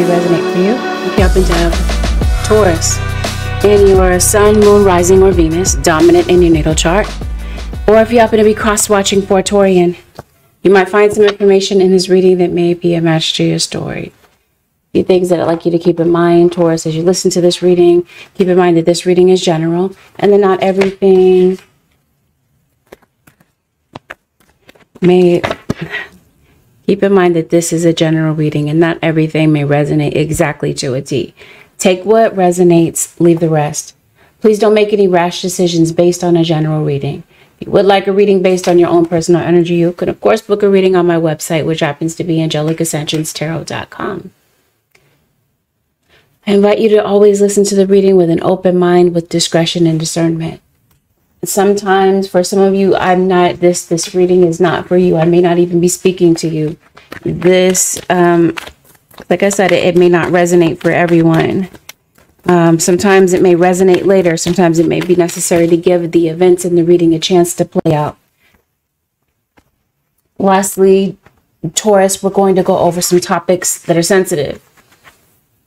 resonate for you. If you happen to have Taurus in your Sun, Moon, Rising, or Venus, dominant in your natal chart, or if you happen to be cross-watching for a Taurian, you might find some information in this reading that may be a match to your story. A few things that I'd like you to keep in mind, Taurus, as you listen to this reading. Keep in mind that this reading is general, and that not everything may... Keep in mind that this is a general reading, and not everything may resonate exactly to a T. Take what resonates, leave the rest. Please don't make any rash decisions based on a general reading. If you would like a reading based on your own personal energy, you can, of course, book a reading on my website, which happens to be AngelicAscensionsTarot.com. I invite you to always listen to the reading with an open mind, with discretion and discernment. Sometimes, for some of you, this reading is not for you. I may not even be speaking to you. This, like I said, it may not resonate for everyone. Sometimes it may resonate later. Sometimes it may be necessary to give the events in the reading a chance to play out. Lastly, Taurus, we're going to go over some topics that are sensitive.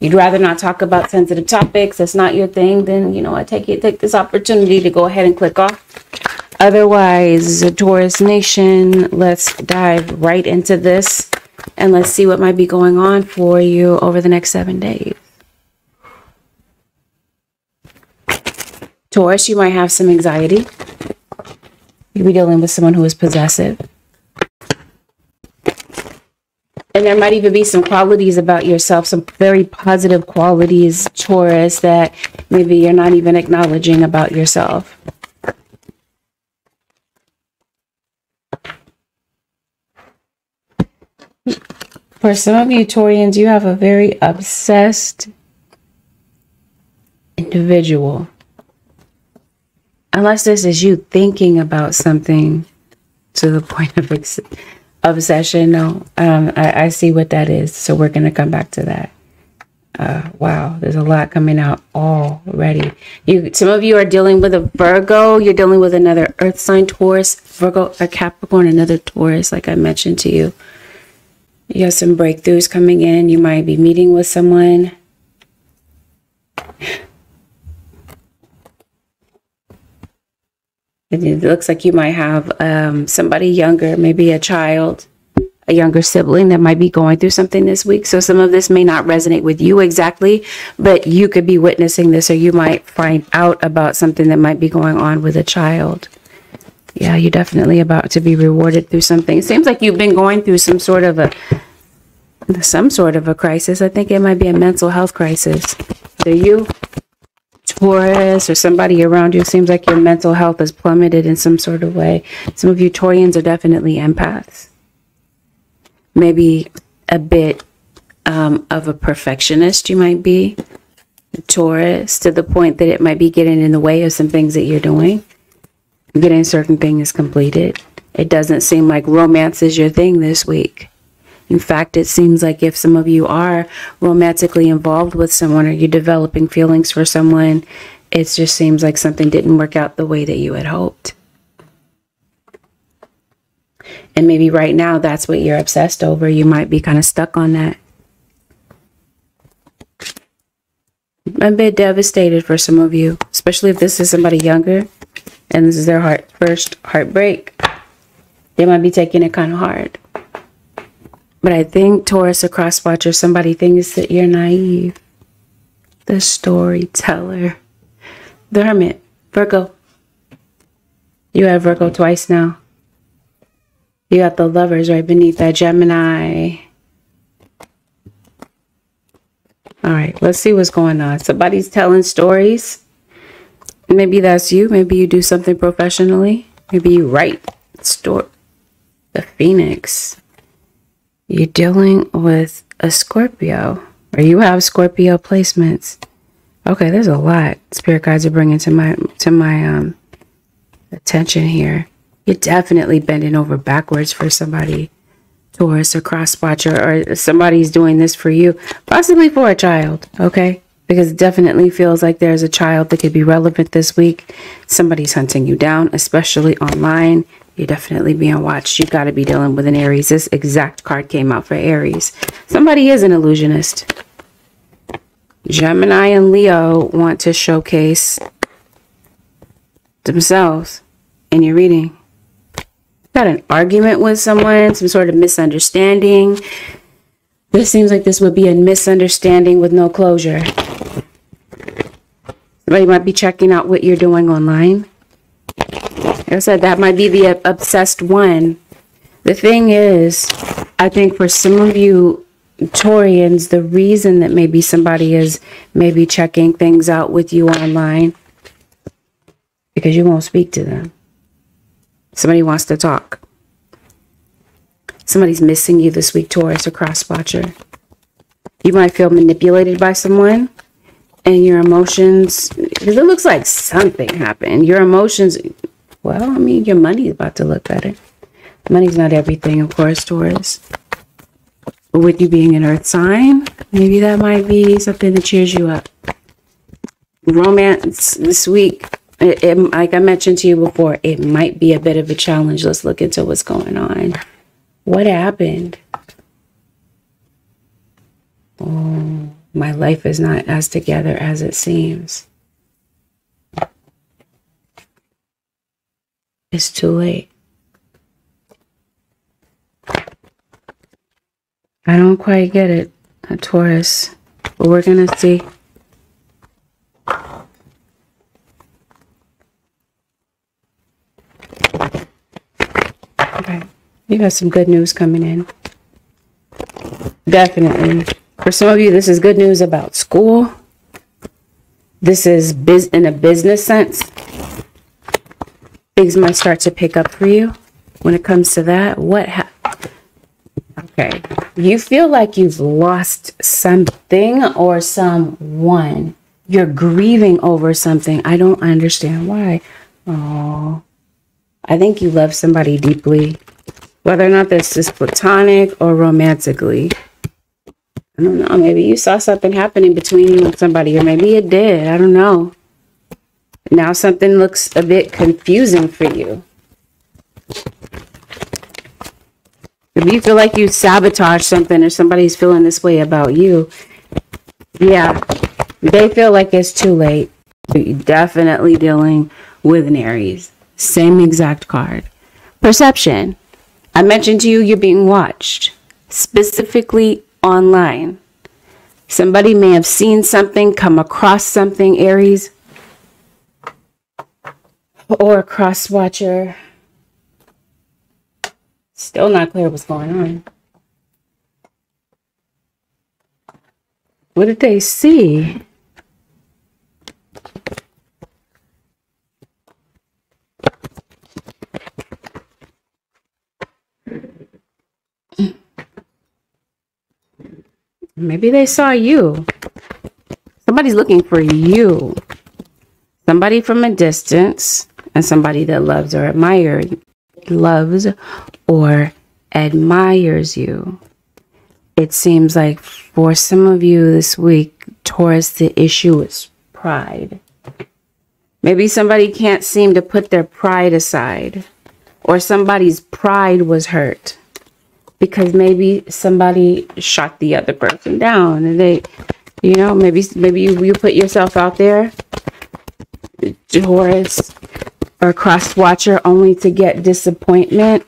You'd rather not talk about sensitive topics. That's not your thing. Then, you know, I take this opportunity to go ahead and click off. Otherwise, Taurus Nation, let's dive right into this. And let's see what might be going on for you over the next 7 days. Taurus, you might have some anxiety. You'll be dealing with someone who is possessive. And there might even be some qualities about yourself, some very positive qualities, Taurus, that maybe you're not even acknowledging about yourself. For some of you Taurians, you have a very obsessed individual. Unless this is you thinking about something to the point of obsession. No, I see what that is. So we're going to come back to that. Wow, there's a lot coming out already. Some of you are dealing with a Virgo. You're dealing with another Earth sign, Taurus, Virgo, a Capricorn, another Taurus, like I mentioned to you. You have some breakthroughs coming in. You might be meeting with someone. It looks like you might have somebody younger, maybe a child, a younger sibling that might be going through something this week. So some of this may not resonate with you exactly, but you could be witnessing this, or you might find out about something that might be going on with a child. Yeah, you're definitely about to be rewarded through something. It seems like you've been going through some sort of a crisis. I think it might be a mental health crisis. Either you, Taurus, or somebody around you, seems like your mental health has plummeted in some sort of way. Some of you Taurians are definitely empaths. Maybe a bit of a perfectionist you might be, Taurus, to the point that it might be getting in the way of some things that you're doing. Getting certain things completed. It doesn't seem like romance is your thing this week. In fact, it seems like if some of you are romantically involved with someone, or you're developing feelings for someone, it just seems like something didn't work out the way that you had hoped. And maybe right now that's what you're obsessed over. You might be kind of stuck on that. A bit devastated for some of you, especially if this is somebody younger and this is their first heartbreak. They might be taking it kind of hard. But I think, Taurus, a cross-watcher, somebody thinks that you're naive. The storyteller. The Hermit. Virgo. You have Virgo twice now. You got the Lovers right beneath that, Gemini. All right, let's see what's going on. Somebody's telling stories. Maybe that's you. Maybe you do something professionally. Maybe you write. The Phoenix. You're dealing with a Scorpio, or you have Scorpio placements. Okay, there's a lot Spirit guides are bringing to my attention here. You're definitely bending over backwards for somebody, Taurus, or cross-watcher, or somebody's doing this for you, possibly for a child, okay? Because it definitely feels like there's a child that could be relevant this week. Somebody's hunting you down, especially online. You're definitely being watched. You've got to be dealing with an Aries. This exact card came out for Aries. Somebody is an illusionist. Gemini and Leo want to showcase themselves in your reading. Got an argument with someone, some sort of misunderstanding. This seems like this would be a misunderstanding with no closure. Somebody might be checking out what you're doing online. Like I said, that might be the obsessed one. The thing is, I think for some of you Taurians, the reason that maybe somebody is maybe checking things out with you online, because you won't speak to them. Somebody wants to talk. Somebody's missing you this week, Taurus or cross-watcher. You might feel manipulated by someone, and your emotions, because it looks like something happened. Your emotions, well, I mean, your money's about to look better. Money's not everything, of course, Taurus. But with you being an earth sign, maybe that might be something that cheers you up. Romance this week, like I mentioned to you before, it might be a bit of a challenge. Let's look into what's going on. What happened? Oh, my life is not as together as it seems. It's too late. I don't quite get it, Taurus, but we're going to see. Okay, you got some good news coming in. Definitely. For some of you, this is good news about school. This is in a business sense. Things might start to pick up for you when it comes to that. Okay, you feel like you've lost something or someone. You're grieving over something. I don't understand why. Oh, I think you love somebody deeply, whether or not this is platonic or romantically. I don't know. Maybe you saw something happening between you and somebody, or maybe it did. I don't know. Now something looks a bit confusing for you. If you feel like you sabotage something or somebody's feeling this way about you, yeah, they feel like it's too late. You're definitely dealing with an Aries. Same exact card. Perception. I mentioned to you, you're being watched, specifically online. Somebody may have seen something, come across something, Aries, or a cross-watcher. Still not clear what's going on. What did they see? Maybe they saw you. Somebody's looking for you. Somebody from a distance and somebody that loves or admires you. It seems like for some of you this week, Taurus, the issue is pride. Maybe somebody can't seem to put their pride aside, or somebody's pride was hurt because maybe somebody shot the other person down, and they, you know, maybe you put yourself out there, Taurus or cross watcher, only to get disappointment.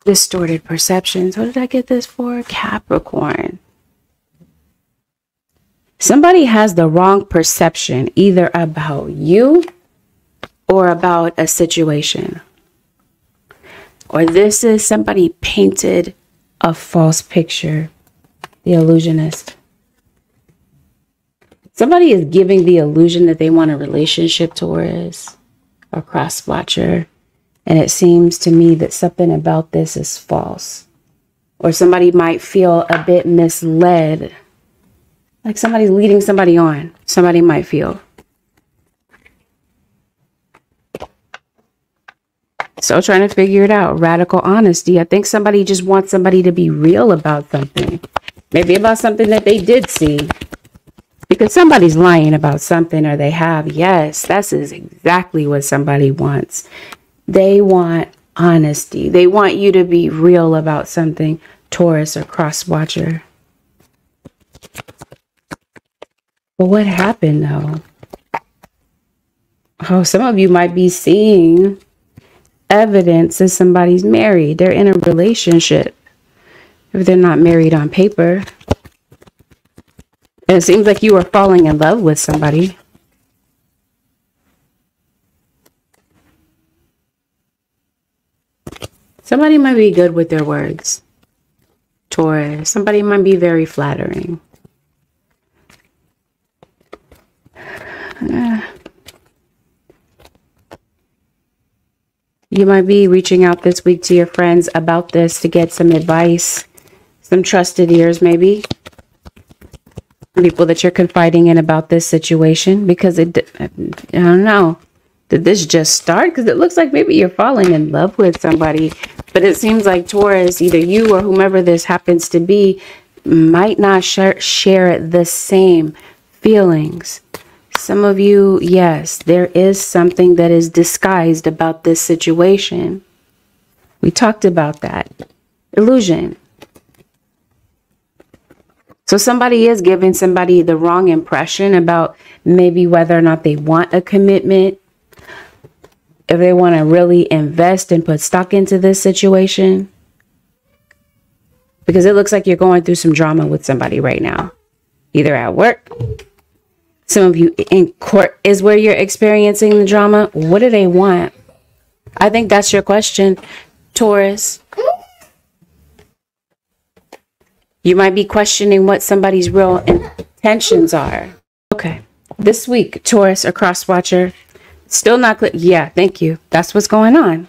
Distorted perceptions. What did I get this for? Capricorn. Somebody has the wrong perception either about you or about a situation. Or this is somebody painted a false picture. The illusionist. Somebody is giving the illusion that they want a relationship, Taurus or cross watcher. And it seems to me that something about this is false. Or somebody might feel a bit misled. Like somebody's leading somebody on. Somebody might feel. So trying to figure it out. Radical honesty. I think somebody just wants somebody to be real about something. Maybe about something that they did see. Because somebody's lying about something, or they have. Yes, that's exactly what somebody wants. They want honesty. They want you to be real about something. Taurus or cross watcher. But what happened though? Oh, some of you might be seeing evidence that somebody's married. They're in a relationship. If they're not married on paper. And it seems like you are falling in love with somebody. Somebody might be good with their words. Taurus. Somebody might be very flattering. You might be reaching out this week to your friends about this to get some advice. Some trusted ears, maybe. People that you're confiding in about this situation. Because I don't know. Did this just start? Because it looks like maybe you're falling in love with somebody. But it seems like Taurus, either you or whomever this happens to be, might not share the same feelings. Some of you, yes, there is something that is disguised about this situation. We talked about that. Illusion. So somebody is giving somebody the wrong impression about maybe whether or not they want a commitment. If they want to really invest and put stock into this situation. Because it looks like you're going through some drama with somebody right now. Either at work. Some of you in court is where you're experiencing the drama. What do they want? I think that's your question, Taurus. You might be questioning what somebody's real intentions are. Okay. This week, Taurus or cross watcher. Still not clear. Yeah, thank you. That's what's going on.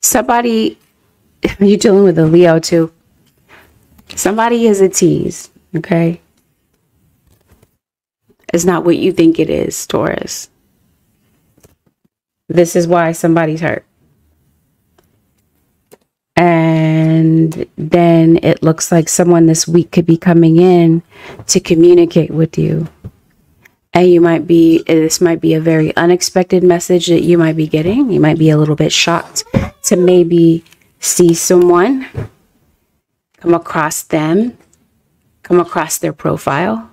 Somebody, you're dealing with a Leo too. Somebody is a tease, okay? It's not what you think it is, Taurus. This is why somebody's hurt. And then it looks like someone this week could be coming in to communicate with you. And this might be a very unexpected message that you might be getting. You might be a little bit shocked to maybe see someone, come across them, come across their profile.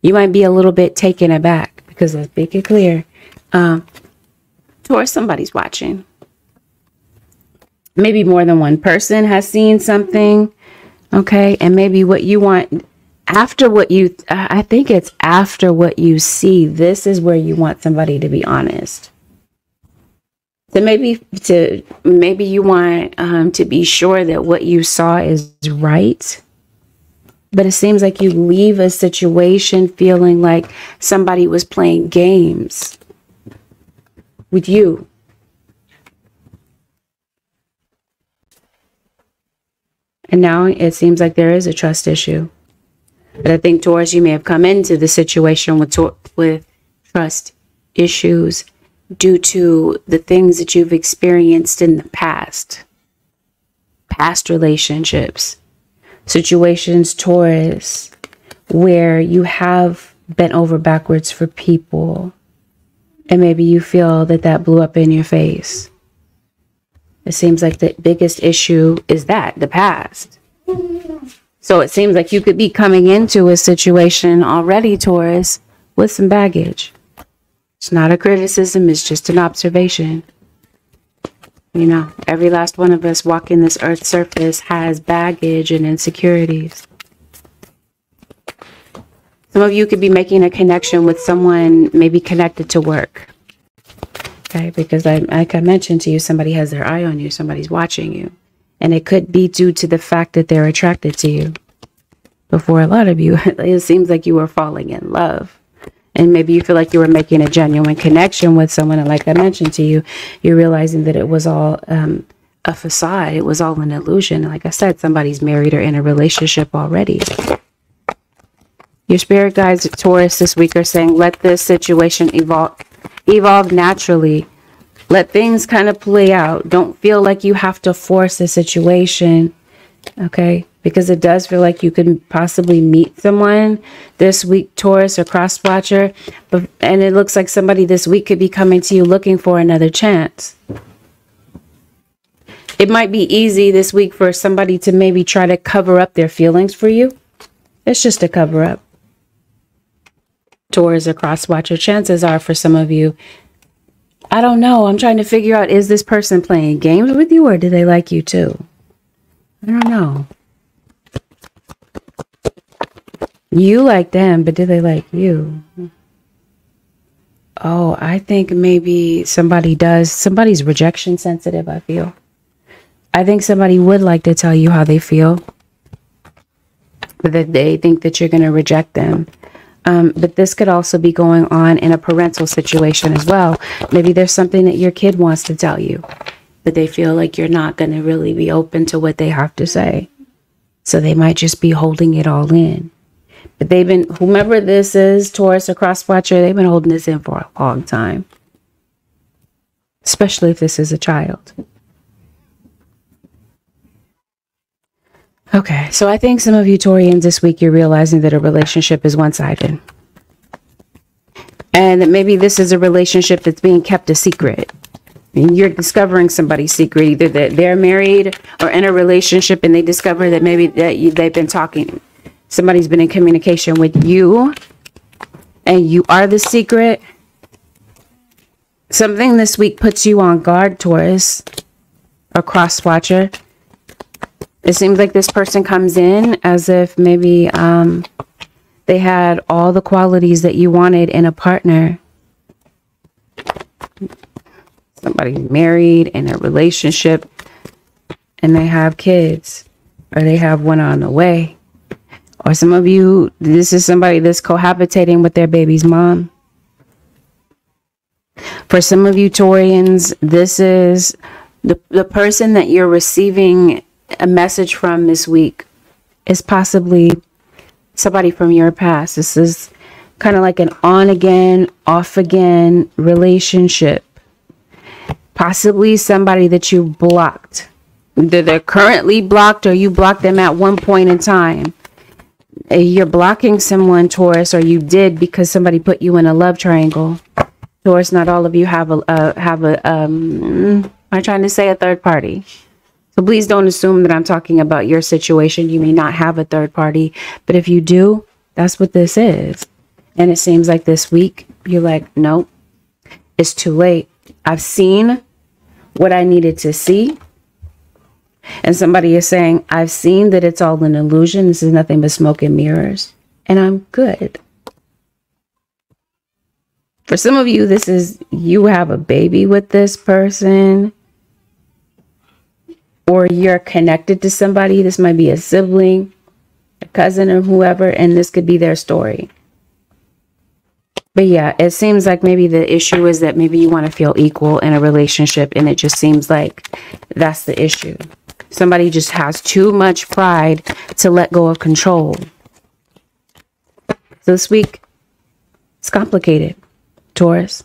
You might be a little bit taken aback because let's make it clear. Taurus, somebody's watching. Maybe more than one person has seen something. Okay. And maybe what you want after what you, I think it's after what you see. This is where you want somebody to be honest. So maybe you want to be sure that what you saw is right. But it seems like you leave a situation feeling like somebody was playing games with you. And now it seems like there is a trust issue. But I think, Taurus, you may have come into the situation with trust issues due to the things that you've experienced in the past. Past relationships. Situations, Taurus, where you have bent over backwards for people. And maybe you feel that blew up in your face. It seems like the biggest issue is the past. So it seems like you could be coming into a situation already, Taurus, with some baggage. It's not a criticism, it's just an observation. You know, every last one of us walking this earth's surface has baggage and insecurities. Some of you could be making a connection with someone maybe connected to work. Okay, because like I mentioned to you, somebody has their eye on you, somebody's watching you. And it could be due to the fact that they're attracted to you. But for a lot of you, it seems like you were falling in love. And maybe you feel like you were making a genuine connection with someone. And like I mentioned to you, you're realizing that it was all a facade. It was all an illusion. Like I said, somebody's married or in a relationship already. Your spirit guides, Taurus, this week are saying, let this situation evolve naturally. Let things kind of play out. Don't feel like you have to force a situation. Okay? Because it does feel like you could possibly meet someone this week, Taurus or cross watcher. And it looks like somebody this week could be coming to you looking for another chance. It might be easy this week for somebody to maybe try to cover up their feelings for you. It's just a cover up. Taurus or cross watcher, chances are for some of you, I don't know. I'm trying to figure out, is this person playing games with you or do they like you too? I don't know. You like them, but do they like you? Oh, I think maybe somebody does. Somebody's rejection sensitive, I feel. I think somebody would like to tell you how they feel, but that they think that you're going to reject them. But this could also be going on in a parental situation as well. Maybe there's something that your kid wants to tell you, but they feel like you're not going to really be open to what they have to say. So they might just be holding it all in. But they've been, whomever this is, Taurus or cross watcher, they've been holding this in for a long time. Especially if this is a child. Okay, so I think some of you Taurians this week, you're realizing that a relationship is one-sided. And that maybe this is a relationship that's being kept a secret. And you're discovering somebody's secret, either that they're married or in a relationship and they discover that maybe they've been talking. Somebody's been in communication with you and you are the secret. Something this week puts you on guard, Taurus or cross watcher. It seems like this person comes in as if maybe they had all the qualities that you wanted in a partner. Somebody's married in a relationship and they have kids or they have one on the way. Or some of you, this is somebody that's cohabitating with their baby's mom. For some of you Taurians, this is the person that you're receiving a message from this week is possibly somebody from your past. This is kind of like an on again, off again relationship. Possibly somebody that you blocked. Either they're currently blocked or you blocked them at one point in time. You're blocking someone, Taurus, or you did because somebody put you in a love triangle. Taurus, not all of you have I'm trying to say a third party. So please don't assume that I'm talking about your situation. You may not have a third party, but if you do, that's what this is. And it seems like this week, you're like, nope, it's too late. I've seen what I needed to see. And somebody is saying, I've seen that it's all an illusion. This is nothing but smoke and mirrors. And I'm good. For some of you, this is you have a baby with this person. Or you're connected to somebody. This might be a sibling, a cousin, or whoever. And this could be their story. But yeah, it seems like maybe the issue is that maybe you want to feel equal in a relationship. And it just seems like that's the issue. Somebody just has too much pride to let go of control. So this week, it's complicated, Taurus.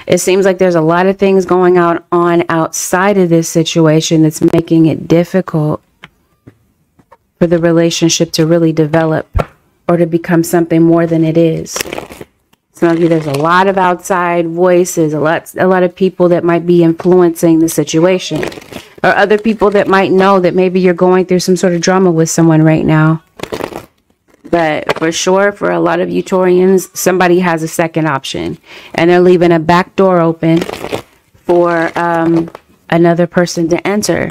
It seems like there's a lot of things going on outside of this situation that's making it difficult for the relationship to really develop or to become something more than it is. Some of you, there's a lot of outside voices, a lot of people that might be influencing the situation, or other people that might know that maybe you're going through some sort of drama with someone right now. But for sure, for a lot of you Taurians, somebody has a second option, and they're leaving a back door open for another person to enter,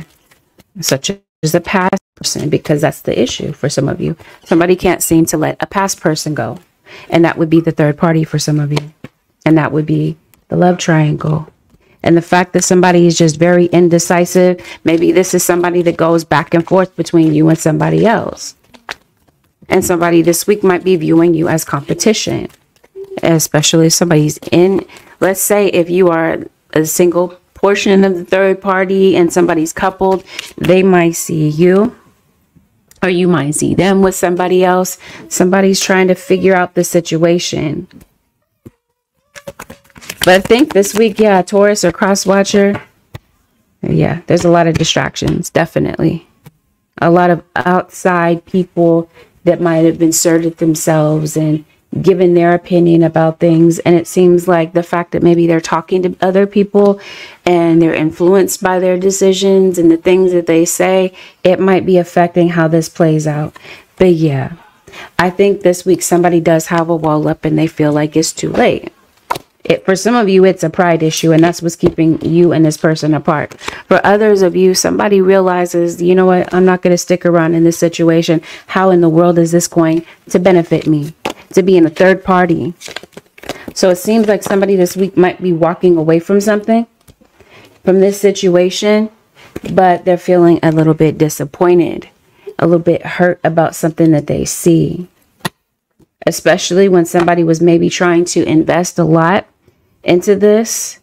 such as a past person, because that's the issue for some of you. Somebody can't seem to let a past person go. And that would be the third party for some of you. And that would be the love triangle. And the fact that somebody is just very indecisive, maybe this is somebody that goes back and forth between you and somebody else. And somebody this week might be viewing you as competition. Especially if somebody's in, let's say if you are a single portion of the third party and somebody's coupled, they might see you. Or you might see them with somebody else. Somebody's trying to figure out the situation. But I think this week, yeah, Taurus or cross watcher, yeah, there's a lot of distractions, definitely. A lot of outside people that might have inserted themselves and giving their opinion about things. And it seems like the fact that maybe they're talking to other people and they're influenced by their decisions and the things that they say, it might be affecting how this plays out. But yeah, I think this week somebody does have a wall up and they feel like it's too late. For some of you, it's a pride issue, and that's what's keeping you and this person apart. For others of you, somebody realizes, you know what, I'm not going to stick around in this situation. How in the world is this going to benefit me? To be in a third party. So it seems like somebody this week might be walking away from something, from this situation, but they're feeling a little bit disappointed, a little bit hurt about something that they see. Especially when somebody was maybe trying to invest a lot into this,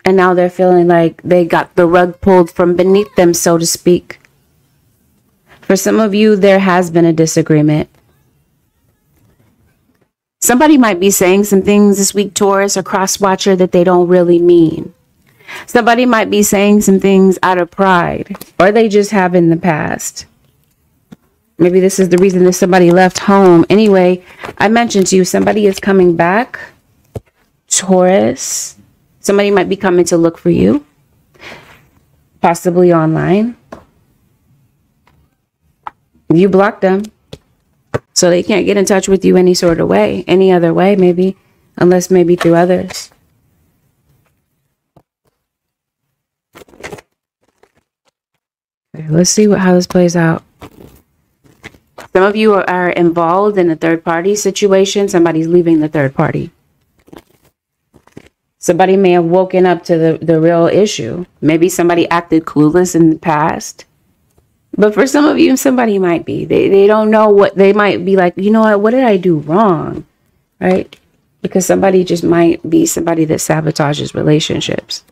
and now they're feeling like they got the rug pulled from beneath them, so to speak. For some of you, there has been a disagreement. Somebody might be saying some things this week, Taurus or cross-watcher, that they don't really mean. Somebody might be saying some things out of pride, or they just have in the past. Maybe this is the reason that somebody left home. Anyway, I mentioned to you, somebody is coming back. Taurus. Somebody might be coming to look for you. Possibly online. You blocked them. So they can't get in touch with you any sort of way. Any other way, maybe. Unless maybe through others. Okay, let's see how this plays out. Some of you are involved in a third party situation. Somebody's leaving the third party. Somebody may have woken up to the real issue. Maybe somebody acted clueless in the past. But for some of you, somebody might be. They don't know what, they might be like, you know what did I do wrong? Right? Because somebody just might be somebody that sabotages relationships.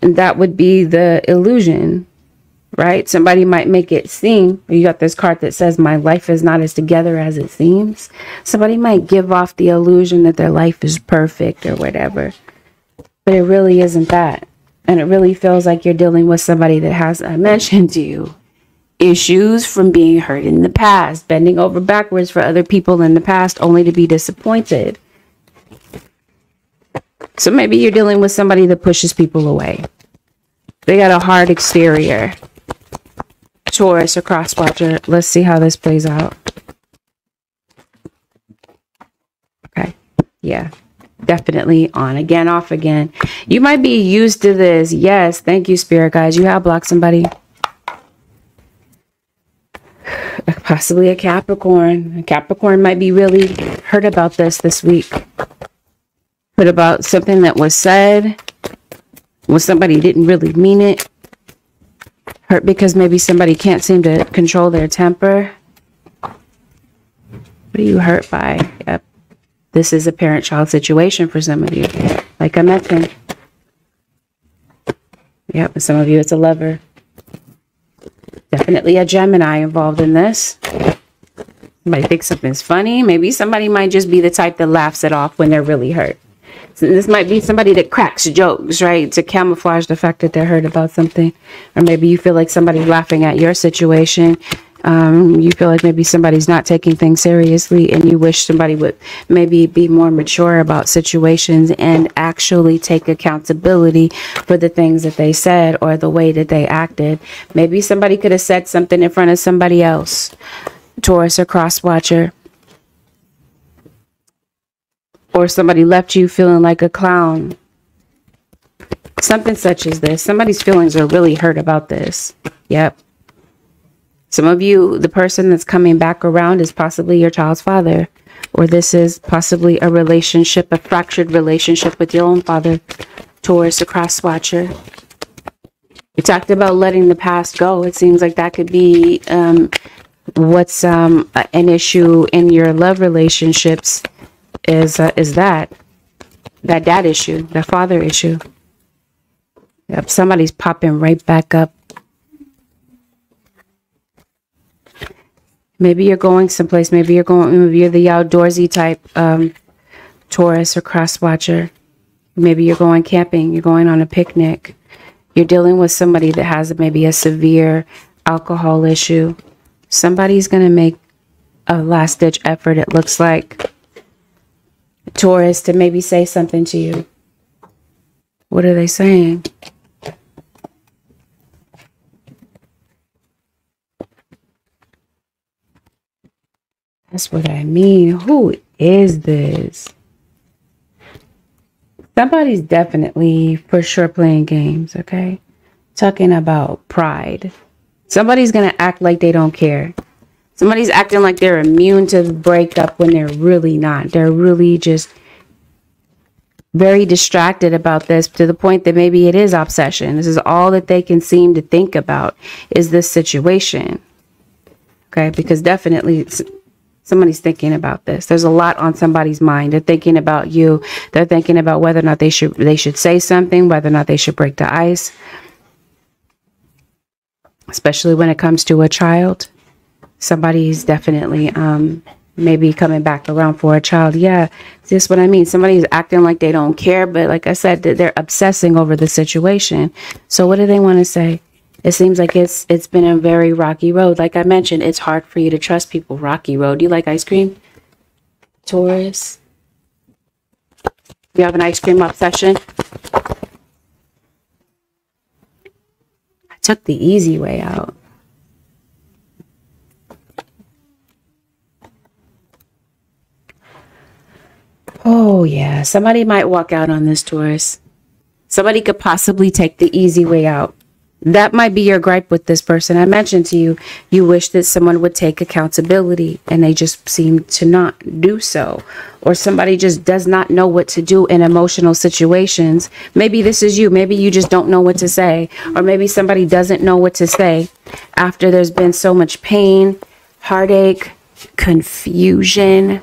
And that would be the illusion. Right? Somebody might make it seem, you got this card that says, my life is not as together as it seems. Somebody might give off the illusion that their life is perfect or whatever. But it really isn't that. And it really feels like you're dealing with somebody that has, I mentioned to you, issues from being hurt in the past, bending over backwards for other people in the past, only to be disappointed. So maybe you're dealing with somebody that pushes people away. They got a hard exterior. Taurus or cross-watcher. Let's see how this plays out. Okay. Yeah. Definitely on again, off again. You might be used to this. Yes. Thank you, spirit guys. You have blocked somebody. Possibly a Capricorn. A Capricorn might be really hurt about this week. Hurt about something that was said when somebody didn't really mean it. Hurt because maybe somebody can't seem to control their temper. What are you hurt by? Yep. This is a parent-child situation for some of you. Like I mentioned. Yep, for some of you it's a lover. Definitely a Gemini involved in this. Somebody thinks something's funny. Maybe somebody might just be the type that laughs it off when they're really hurt. So this might be somebody that cracks jokes, right? To camouflage the fact that they're hurt about something. Or maybe you feel like somebody's laughing at your situation. You feel like maybe somebody's not taking things seriously and you wish somebody would maybe be more mature about situations and actually take accountability for the things that they said or the way that they acted. Maybe somebody could have said something in front of somebody else. Taurus or cross-watcher. Or somebody left you feeling like a clown. Something such as this. Somebody's feelings are really hurt about this. Yep. Some of you, the person that's coming back around is possibly your child's father. Or this is possibly a relationship, a fractured relationship with your own father. Taurus, a cross-watcher. We talked about letting the past go. It seems like that could be what's an issue in your love relationships. Is that dad issue, that father issue. Yep, somebody's popping right back up. Maybe you're going someplace. Maybe you're the outdoorsy type Taurus or cross-watcher. Maybe you're going camping. You're going on a picnic. You're dealing with somebody that has maybe a severe alcohol issue. Somebody's going to make a last-ditch effort, it looks like, Taurus, to maybe say something to you. What are they saying? That's what I mean. Who is this? Somebody's definitely for sure playing games, okay? Talking about pride. Somebody's going to act like they don't care. Somebody's acting like they're immune to the breakup when they're really not. They're really just very distracted about this, to the point that maybe it is obsession. This is all that they can seem to think about is this situation. Okay, because definitely somebody's thinking about this. There's a lot on somebody's mind. They're thinking about you. They're thinking about whether or not they should say something, whether or not they should break the ice. Especially when it comes to a child. Somebody's definitely maybe coming back around for a child. Yeah, that's what I mean. Somebody's acting like they don't care, but like I said, they're obsessing over the situation. So what do they want to say? It seems like it's been a very rocky road. Like I mentioned, it's hard for you to trust people. Rocky road. You like ice cream? Taurus? You have an ice cream obsession? I took the easy way out. Oh, yeah. Somebody might walk out on this, Taurus. Somebody could possibly take the easy way out. That might be your gripe with this person. I mentioned to you, you wish that someone would take accountability, and they just seem to not do so. Or somebody just does not know what to do in emotional situations. Maybe this is you. Maybe you just don't know what to say. Or maybe somebody doesn't know what to say after there's been so much pain, heartache, confusion.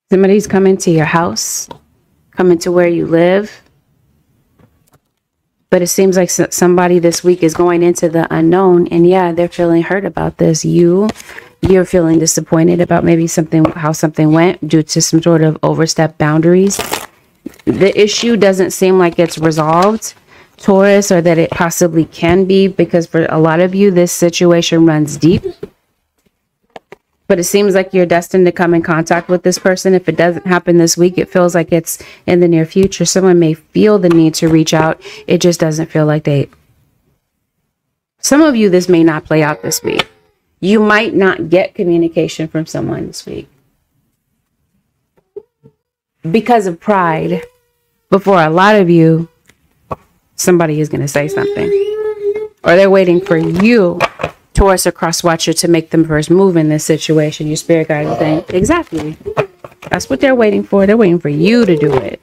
Somebody's coming to your house, coming to where you live. But it seems like somebody this week is going into the unknown. And yeah, they're feeling hurt about this. You're feeling disappointed about maybe how something went due to some sort of overstep boundaries. The issue doesn't seem like it's resolved, Taurus, or that it possibly can be, because for a lot of you, this situation runs deep. But it seems like you're destined to come in contact with this person. If it doesn't happen this week, it feels like it's in the near future. Someone may feel the need to reach out. It just doesn't feel like they... Some of you, this may not play out this week. You might not get communication from someone this week because of pride. But for a lot of you, somebody is going to say something. Or they're waiting for you, Taurus or cross watcher, to make them first move in this situation. Your spirit guide is saying, exactly. That's what they're waiting for. They're waiting for you to do it.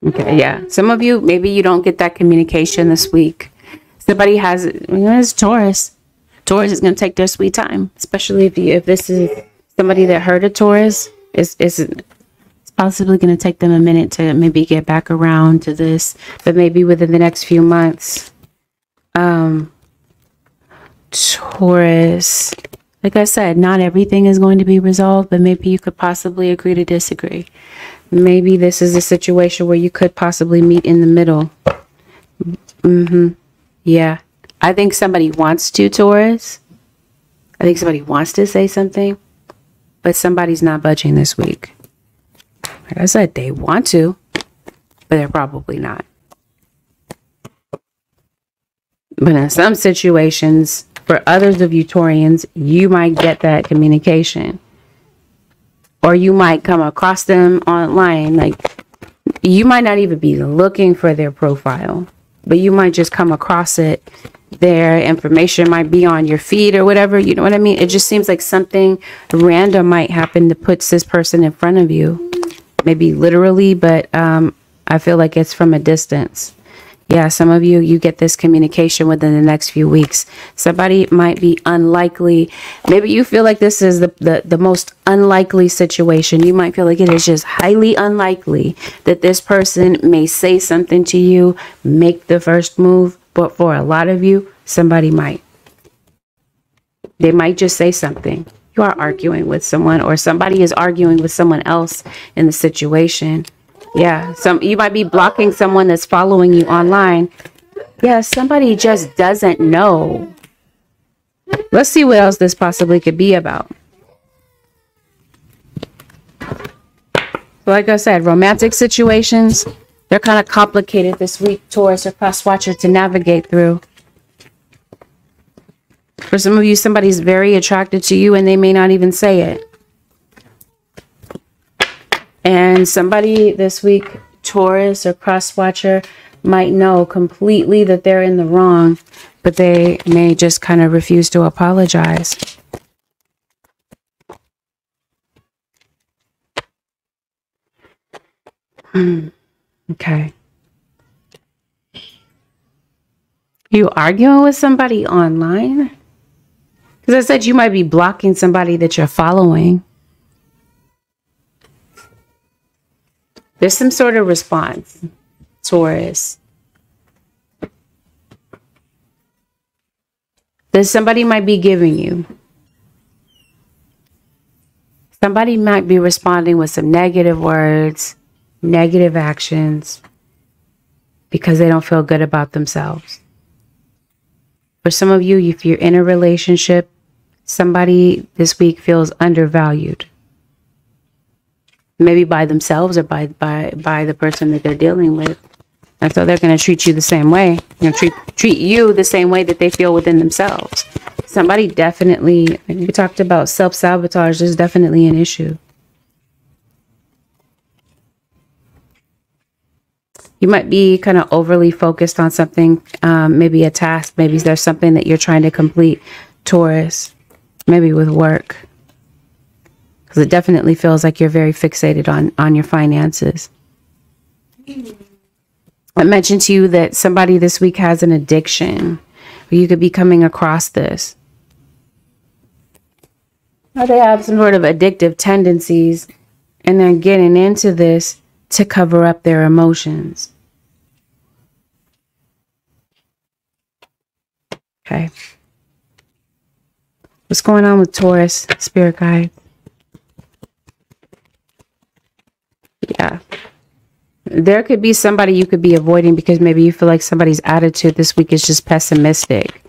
Okay, yeah. Some of you, maybe you don't get that communication this week. Somebody has, it's Taurus. Taurus is going to take their sweet time, especially if this is somebody that hurt a Taurus. It's possibly going to take them a minute to maybe get back around to this, but maybe within the next few months. Taurus, like I said, not everything is going to be resolved, but maybe you could possibly agree to disagree. Maybe this is a situation where you could possibly meet in the middle. Yeah. I think somebody wants to, Taurus. I think somebody wants to say something, but somebody's not budging this week. Like I said, they want to, but they're probably not. But in some situations, for others of you Taurians, you might get that communication. Or you might come across them online. Like, you might not even be looking for their profile, but you might just come across it. Their information might be on your feed or whatever. You know what I mean? It just seems like something random might happen that puts this person in front of you. Maybe literally, but I feel like it's from a distance. Yeah, some of you, you get this communication within the next few weeks. Somebody might be unlikely. Maybe you feel like this is the most unlikely situation. You might feel like it is just highly unlikely that this person may say something to you, make the first move. But for a lot of you, somebody might. They might just say something. You are arguing with someone, or somebody is arguing with someone else in the situation. Yeah, you might be blocking someone that's following you online. Yeah, somebody just doesn't know. Let's see what else this possibly could be about. Like I said, romantic situations, they're kind of complicated this week, Taurus or cross watcher, to navigate through. For some of you, somebody's very attracted to you and they may not even say it. And somebody this week, Taurus or cross watcher, might know completely that they're in the wrong, but they may just kind of refuse to apologize. Okay. You arguing with somebody online? Because I said you might be blocking somebody that you're following. There's some sort of response, Taurus. That somebody might be giving you. Somebody might be responding with some negative words, negative actions, because they don't feel good about themselves. For some of you, if you're in a relationship, somebody this week feels undervalued. Maybe by themselves or by the person that they're dealing with. And so they're going to treat you the same way. You know, treat you the same way that they feel within themselves. Somebody definitely, we talked about self-sabotage, there's definitely an issue. You might be kind of overly focused on something, maybe a task. Maybe there's something that you're trying to complete, Taurus, maybe with work. Because it definitely feels like you're very fixated on your finances. I mentioned to you that somebody this week has an addiction. You could be coming across this. Or they have some sort of addictive tendencies and they're getting into this to cover up their emotions. Okay. What's going on with Taurus, spirit guide? Yeah. There could be somebody you could be avoiding because maybe you feel like somebody's attitude this week is just pessimistic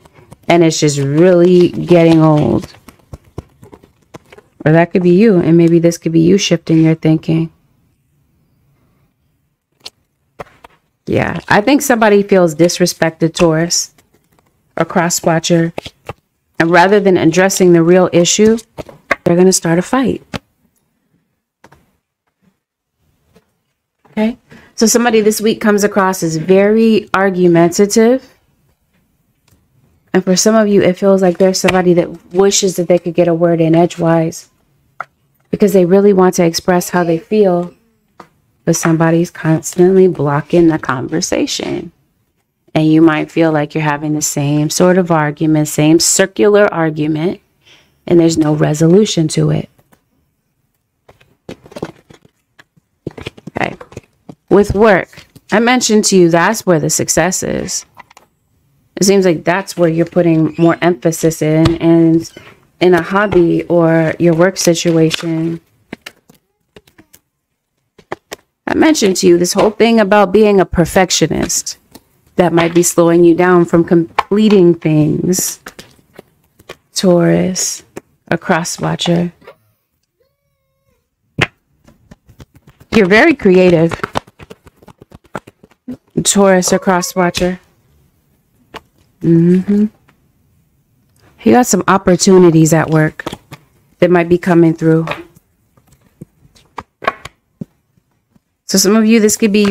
and it's just really getting old. Or that could be you, and maybe this could be you shifting your thinking. Yeah, I think somebody feels disrespected, Taurus, or cross-watcher, and rather than addressing the real issue, they're going to start a fight. Okay, so somebody this week comes across as very argumentative. And for some of you, it feels like there's somebody that wishes that they could get a word in edgewise because they really want to express how they feel, but somebody's constantly blocking the conversation. And you might feel like you're having the same sort of argument, same circular argument, and there's no resolution to it. Okay. With work, I mentioned to you that's where the success is. It seems like that's where you're putting more emphasis in, and in a hobby or your work situation. I mentioned to you this whole thing about being a perfectionist that might be slowing you down from completing things. Taurus, a cross-watcher. You're very creative. Taurus, a cross-watcher. You got some opportunities at work that might be coming through. So some of you, this could be,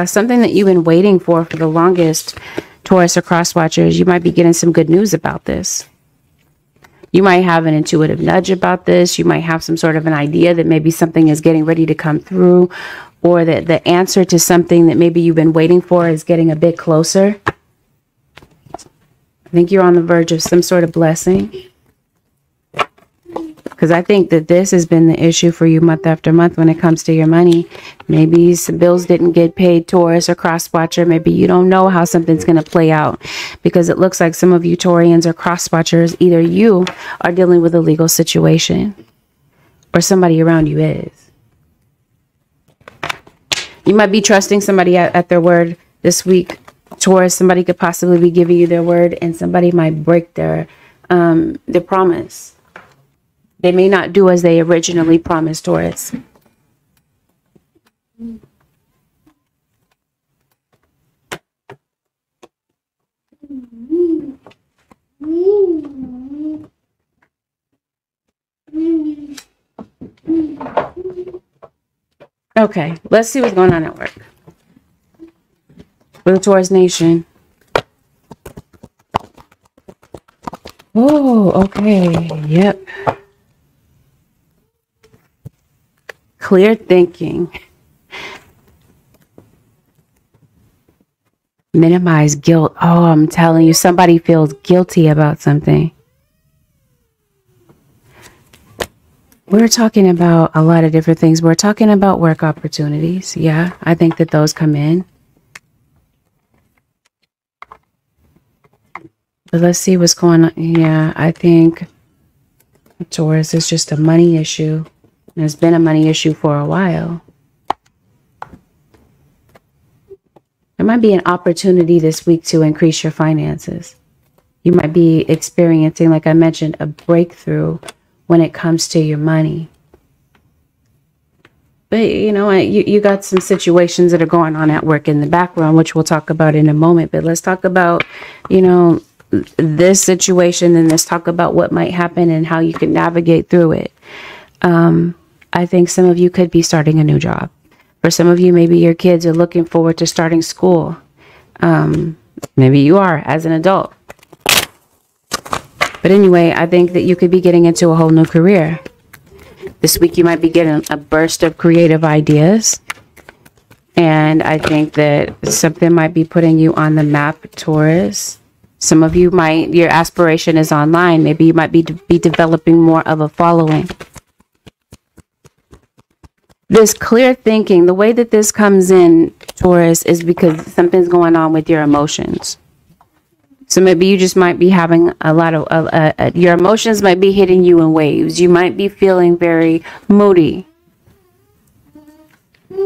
something that you've been waiting for the longest, Taurus or cross-watchers. You might be getting some good news about this. You might have an intuitive nudge about this. You might have some sort of an idea that maybe something is getting ready to come through, or that the answer to something that maybe you've been waiting for is getting a bit closer. I think you're on the verge of some sort of blessing. Because I think that this has been the issue for you month after month when it comes to your money. Maybe some bills didn't get paid, Taurus or cross watcher. Maybe you don't know how something's going to play out, because it looks like some of you Taurians or cross watchers, either you are dealing with a legal situation or somebody around you is. You might be trusting somebody at their word this week, Taurus. Somebody could possibly be giving you their word, and somebody might break their promise. They may not do as they originally promised, Taurus. Okay, let's see what's going on at work for the Taurus Nation. Oh, okay. Yep. Clear thinking. Minimize guilt. Oh, I'm telling you, somebody feels guilty about something. We're talking about a lot of different things. We're talking about work opportunities. Yeah, I think that those come in. But let's see what's going on. Yeah, I think Taurus is just a money issue. There's been a money issue for a while. There might be an opportunity this week to increase your finances. You might be experiencing, like I mentioned, a breakthrough when it comes to your money. But you know, you got some situations that are going on at work in the background, which we'll talk about in a moment. But let's talk about, you know, this situation, and let's talk about what might happen and how you can navigate through it. I think some of you could be starting a new job. For some of you, maybe your kids are looking forward to starting school. Maybe you are as an adult. But anyway, I think that you could be getting into a whole new career. This week you might be getting a burst of creative ideas. And I think that something might be putting you on the map, Taurus. Some of you might, your aspiration is online. Maybe you might be developing more of a following. This clear thinking, the way that this comes in, Taurus, is because something's going on with your emotions. So maybe you just might be having a lot of, your emotions might be hitting you in waves. You might be feeling very moody.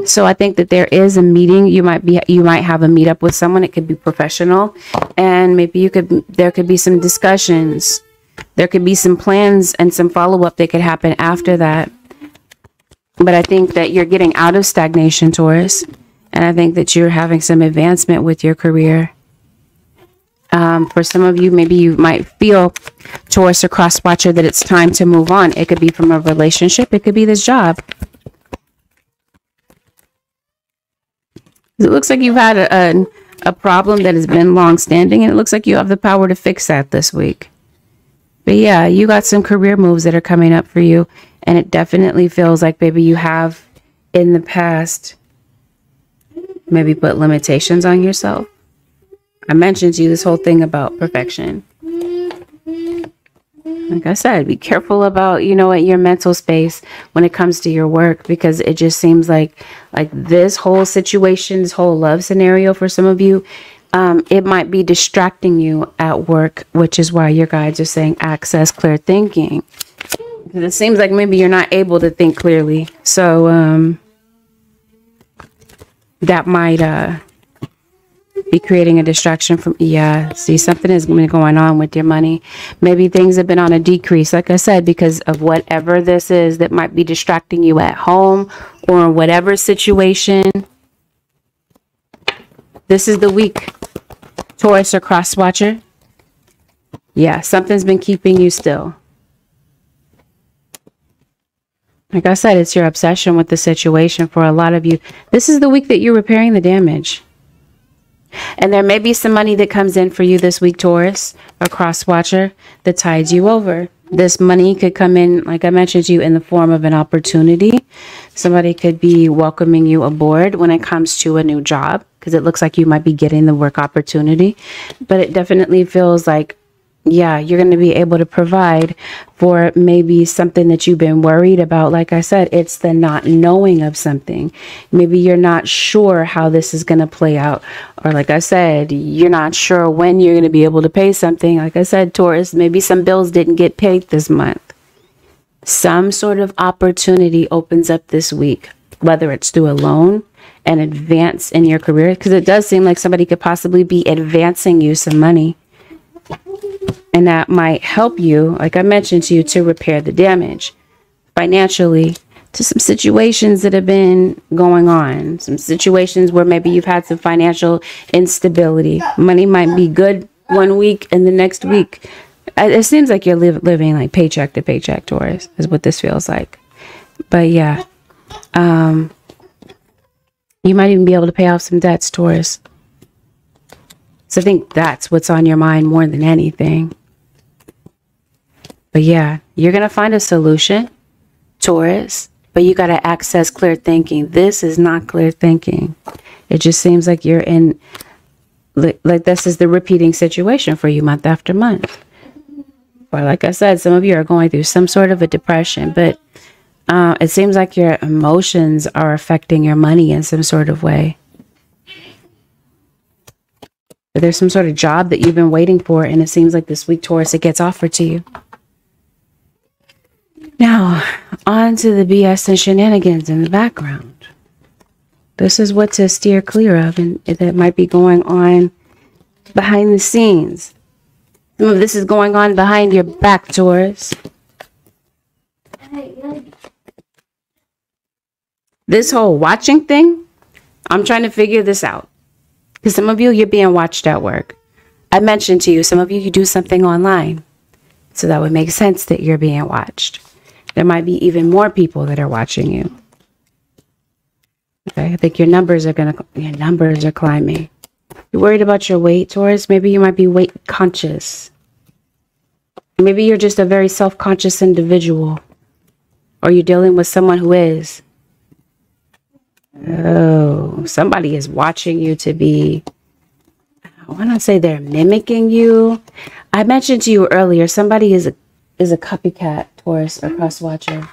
So I think that there is a meeting. You might have a meetup with someone. It could be professional, and maybe there could be some discussions. There could be some plans and some follow-up that could happen after that. But I think that you're getting out of stagnation, Taurus. And I think that you're having some advancement with your career. For some of you, maybe you might feel, Taurus or cross watcher, that it's time to move on. It could be from a relationship. It could be this job. It looks like you've had a problem that has been long-standing, and it looks like you have the power to fix that this week. But yeah, you got some career moves that are coming up for you. And it definitely feels like maybe you have in the past maybe put limitations on yourself. I mentioned to you this whole thing about perfection. Like I said, be careful about, you know, your mental space when it comes to your work, because it just seems like this whole situation, this whole love scenario for some of you, it might be distracting you at work, which is why your guides are saying access clear thinking. It seems like maybe you're not able to think clearly. So that might be creating a distraction from, yeah, see, something has been going on with your money. Maybe things have been on a decrease, like I said, because of whatever this is that might be distracting you at home or in whatever situation. This is the week, Taurus or cross watcher. Yeah, something's been keeping you still. Like I said, it's your obsession with the situation for a lot of you. This is the week that you're repairing the damage. And there may be some money that comes in for you this week, Taurus or cross watcher, that tides you over. This money could come in, like I mentioned to you, in the form of an opportunity. Somebody could be welcoming you aboard when it comes to a new job, because it looks like you might be getting the work opportunity. But it definitely feels like yeah, you're going to be able to provide for maybe something that you've been worried about. Like I said, it's the not knowing of something. Maybe you're not sure how this is going to play out. Or like I said, you're not sure when you're going to be able to pay something. Like I said, Taurus, maybe some bills didn't get paid this month. Some sort of opportunity opens up this week, whether it's through a loan, an advance in your career, because it does seem like somebody could possibly be advancing you some money. And that might help you, like I mentioned to you, to repair the damage financially to some situations that have been going on. Some situations where maybe you've had some financial instability. Money might be good one week and the next week. It seems like you're living like paycheck to paycheck, Taurus, is what this feels like. But yeah, you might even be able to pay off some debts, Taurus. So I think that's what's on your mind more than anything. But yeah, you're going to find a solution, Taurus, but you got to access clear thinking. This is not clear thinking. It just seems like you're in, like this is the repeating situation for you month after month. Or like I said, some of you are going through some sort of a depression, but it seems like your emotions are affecting your money in some sort of way. There's some sort of job that you've been waiting for, and it seems like this week, Taurus, it gets offered to you. Now, on to the BS and shenanigans in the background. This is what to steer clear of, and that might be going on behind the scenes. Some of this is going on behind your back, Taurus. This whole watching thing, I'm trying to figure this out. Because some of you, you're being watched at work. I mentioned to you, some of you do something online. So that would make sense that you're being watched. There might be even more people that are watching you. Okay, I think your numbers are climbing. You're worried about your weight, Taurus? Maybe you might be weight conscious. Maybe you're just a very self-conscious individual. Or you're dealing with someone who is. Oh, somebody is watching you to be, I want to say they're mimicking you. I mentioned to you earlier, somebody is a copycat, Taurus, or cross-watcher.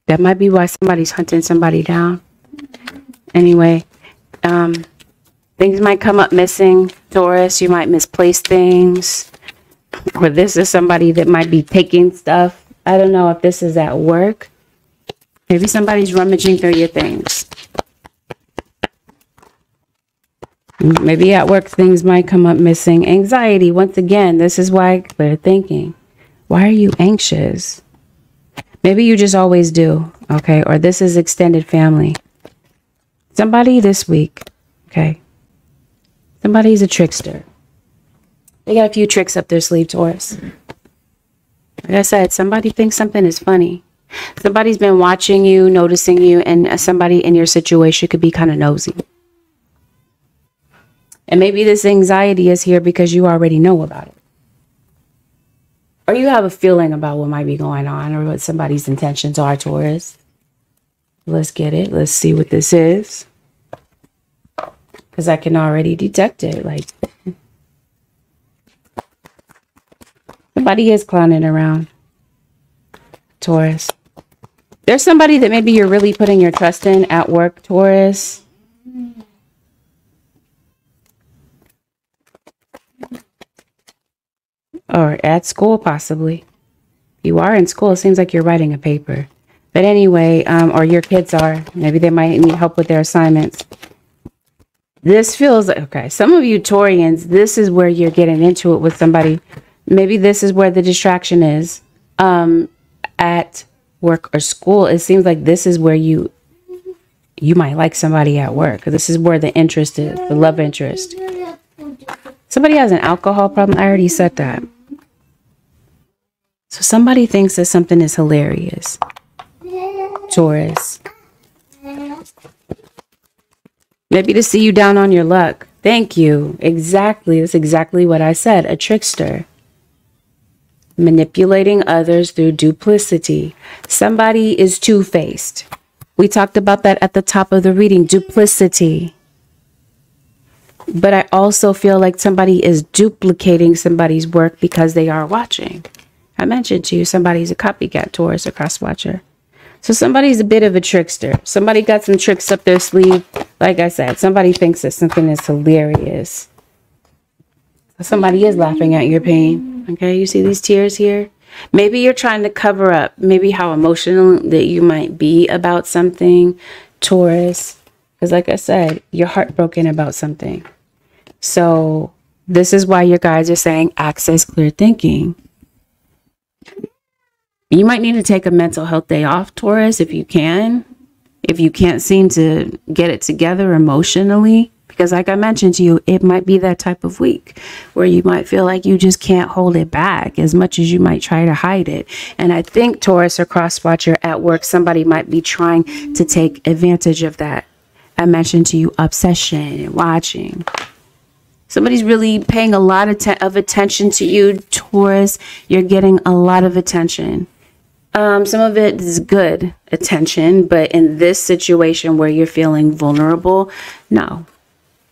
That might be why somebody's hunting somebody down. Anyway, things might come up missing, Taurus. You might misplace things. Or this is somebody that might be taking stuff. I don't know if this is at work. Maybe somebody's rummaging through your things. Maybe at work things might come up missing. Anxiety, once again, this is why clear thinking. Why are you anxious? Maybe you just always do, okay? Or this is extended family. Somebody this week, okay? Somebody's a trickster. They got a few tricks up their sleeve, Taurus. Like I said, somebody thinks something is funny. Somebody's been watching you, noticing you, and somebody in your situation could be kind of nosy. And maybe this anxiety is here because you already know about it. Or you have a feeling about what might be going on or what somebody's intentions are, Taurus. Let's get it. Let's see what this is. Because I can already detect it. Like, somebody is clowning around, Taurus. There's somebody that maybe you're really putting your trust in at work, Taurus. Or at school, possibly. You are in school. It seems like you're writing a paper. But anyway, or your kids are. Maybe they might need help with their assignments. This feels like, okay, some of you Taurians, this is where you're getting into it with somebody. Maybe this is where the distraction is. At work or school, it seems like this is where you might like somebody at work. This is where the interest is, the love interest. Somebody has an alcohol problem. I already said that. So somebody thinks that something is hilarious. Taurus. Maybe to see you down on your luck. Thank you. Exactly. That's exactly what I said. A trickster. Manipulating others through duplicity. Somebody is two-faced. We talked about that at the top of the reading. Duplicity. But I also feel like somebody is duplicating somebody's work because they are watching. I mentioned to you, somebody's a copycat, Taurus, or cross-watcher. So somebody's a bit of a trickster. Somebody got some tricks up their sleeve. Like I said, somebody thinks that something is hilarious. Somebody is laughing at your pain. Okay, you see these tears here? Maybe you're trying to cover up maybe how emotional that you might be about something, Taurus. Because like I said, you're heartbroken about something. So this is why your guides are saying access clear thinking. You might need to take a mental health day off, Taurus, if you can. If you can't seem to get it together emotionally. Because like I mentioned to you, it might be that type of week where you might feel like you just can't hold it back as much as you might try to hide it. And I think, Taurus or cross-watcher, at work, somebody might be trying to take advantage of that. I mentioned to you obsession and watching. Somebody's really paying a lot of attention to you, Taurus. You're getting a lot of attention. Some of it is good attention, but in this situation where you're feeling vulnerable, no,